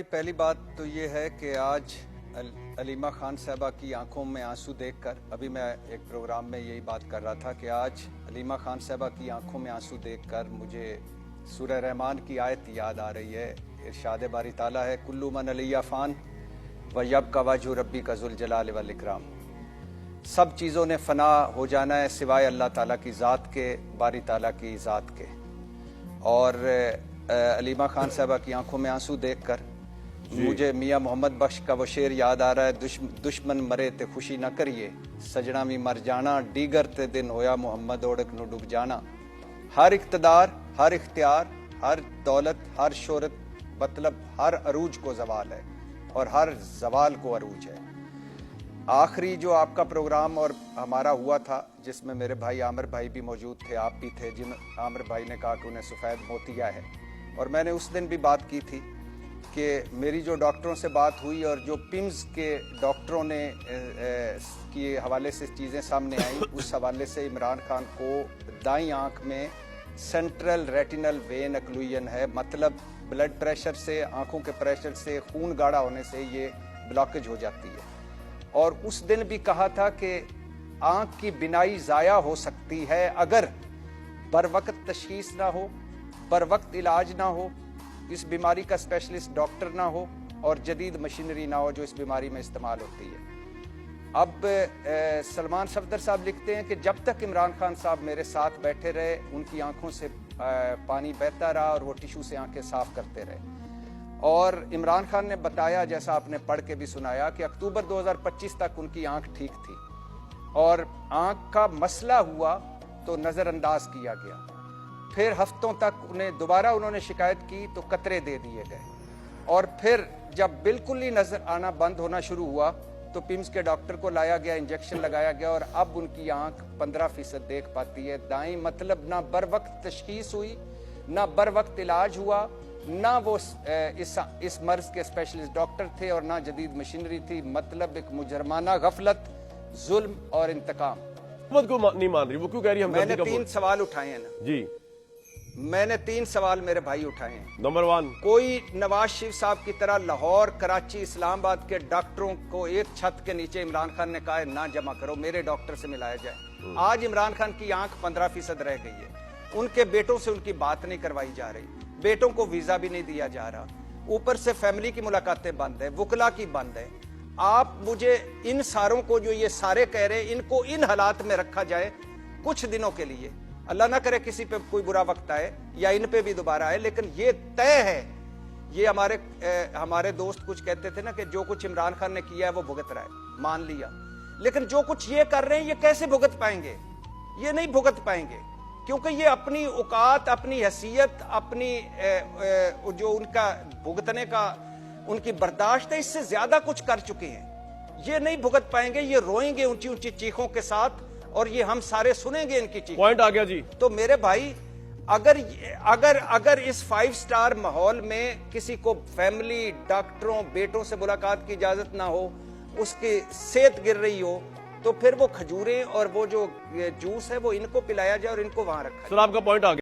पहली बात तो ये है कि आज अलीमा खान साहबा की आंखों में आंसू देखकर, अभी मैं एक प्रोग्राम में यही बात कर रहा था कि आज अलीमा खान साहबा की आंखों में आंसू देखकर मुझे सूरह रहमान की आयत याद आ रही है। इरशाद बारी ताला है, कुल्लू मन अलैया फ़ान व यब का वजह रब्बी का ज़ुल जलाल वल इकराम। सब चीज़ों ने फ़ना हो जाना है सिवाय अल्लाह ताला की ज़ात के, बारी ताला की ज़ात के। और अलीमा खान साहबा की आंखों में आंसू देखकर मुझे मियाँ मोहम्मद बख्श का वो शेर याद आ रहा है, दुश्मन मरे ते खुशी न करिए, सजना भी मर जाना, डीगर ते दिन होया मोहम्मद ओढ़क नु डूब जाना। हर इख्तदार, हर इख्तियार, हर दौलत, हर शोहरत, मतलब हर अरूज को जवाल है और हर जवाल को अरूज है। आखिरी जो आपका प्रोग्राम और हमारा हुआ था, जिसमें मेरे भाई आमिर भाई भी मौजूद थे, आप भी थे, जिन आमिर भाई ने कहा कि उन्हें सफ़ेद मोतिया है, और मैंने उस दिन भी बात की थी कि मेरी जो डॉक्टरों से बात हुई और जो पिम्स के डॉक्टरों ने के हवाले से चीज़ें सामने आई, उस हवाले से इमरान खान को दाईं आंख में सेंट्रल रेटिनल वेन एक्लूजन है, मतलब ब्लड प्रेशर से, आंखों के प्रेशर से, खून गाढ़ा होने से ये ब्लॉकेज हो जाती है। और उस दिन भी कहा था कि आंख की बिनाई ज़ाया हो सकती है अगर बर वक्त तशखीस ना हो, बर वक्त इलाज ना हो, इस बीमारी का स्पेशलिस्ट डॉक्टर ना हो और जदीद मशीनरी ना हो जो इस बीमारी में इस्तेमाल होती है। अब सलमान सफदर साहब लिखते हैं कि जब तक इमरान खान साहब मेरे साथ बैठे रहे, उनकी आंखों से पानी बहता रहा और वो टिशू से आंखें साफ करते रहे। और इमरान खान ने बताया, जैसा आपने पढ़ के भी सुनाया, कि अक्टूबर 2025 तक उनकी आंख ठीक थी और आंख का मसला हुआ तो नज़रअंदाज किया गया। फिर हफ्तों तक दोबारा उन्होंने शिकायत की तो कतरे दे दिए गए, और फिर जब बिल्कुल ही नजर आना बंद होना शुरू हुआ तो पिम्स के डॉक्टर को लाया गया, इंजेक्शन लगाया गया और अब उनकी आंख 15% देख पाती है दाईं। मतलब ना बर वक्त तशखीस हुई, ना बर वक्त इलाज हुआ, ना वो इस मर्ज के स्पेशलिस्ट डॉक्टर थे और ना जदीद मशीनरी थी। मतलब एक मुजरमाना गफलत, जुल्म और इंतकाम। को नहीं मान रही, वो क्यों कह रही है? मैंने 3 सवाल उठाए हैं ना जी, मैंने 3 सवाल मेरे भाई उठाए हैं। नंबर 1, कोई नवाज शरीफ साहब की तरह लाहौर, कराची, इस्लामाबाद के डॉक्टरों को एक छत के नीचे इमरान खान ने कहा है ना जमा करो, मेरे डॉक्टर से मिलाया जाए। आज इमरान खान की आंख 15% रह गई है, उनके बेटों से उनकी बात नहीं करवाई जा रही, बेटों को वीजा भी नहीं दिया जा रहा, ऊपर से फैमिली की मुलाकातें बंद है, वुकला की बंद है। आप मुझे इन सारों को, जो ये सारे कह रहे हैं, इनको इन हालात में रखा जाए कुछ दिनों के लिए, अल्लाह ना करे किसी पे कोई बुरा वक्त आए या इन पे भी दोबारा आए, लेकिन ये तय है। ये हमारे दोस्त कुछ कहते थे ना कि जो कुछ इमरान खान ने किया है वो भुगत रहा है, मान लिया, लेकिन जो कुछ ये कर रहे हैं ये कैसे भुगत पाएंगे? ये नहीं भुगत पाएंगे, क्योंकि ये अपनी औकात, अपनी हैसियत, अपनी जो उनका भुगतने का उनकी बर्दाश्त है, इससे ज्यादा कुछ कर चुके हैं। ये नहीं भुगत पाएंगे, ये रोएंगे ऊंची ऊंची चीखों के साथ और ये हम सारे सुनेंगे इनकी चीख। पॉइंट आ गया जी। तो मेरे भाई, अगर इस 5 स्टार माहौल में किसी को फैमिली, डॉक्टरों, बेटों से मुलाकात की इजाजत ना हो, उसकी सेहत गिर रही हो, तो फिर वो खजूरें और वो जो जूस है वो इनको पिलाया जाए और इनको वहां रखा जाए। सर, आपका पॉइंट आ गया।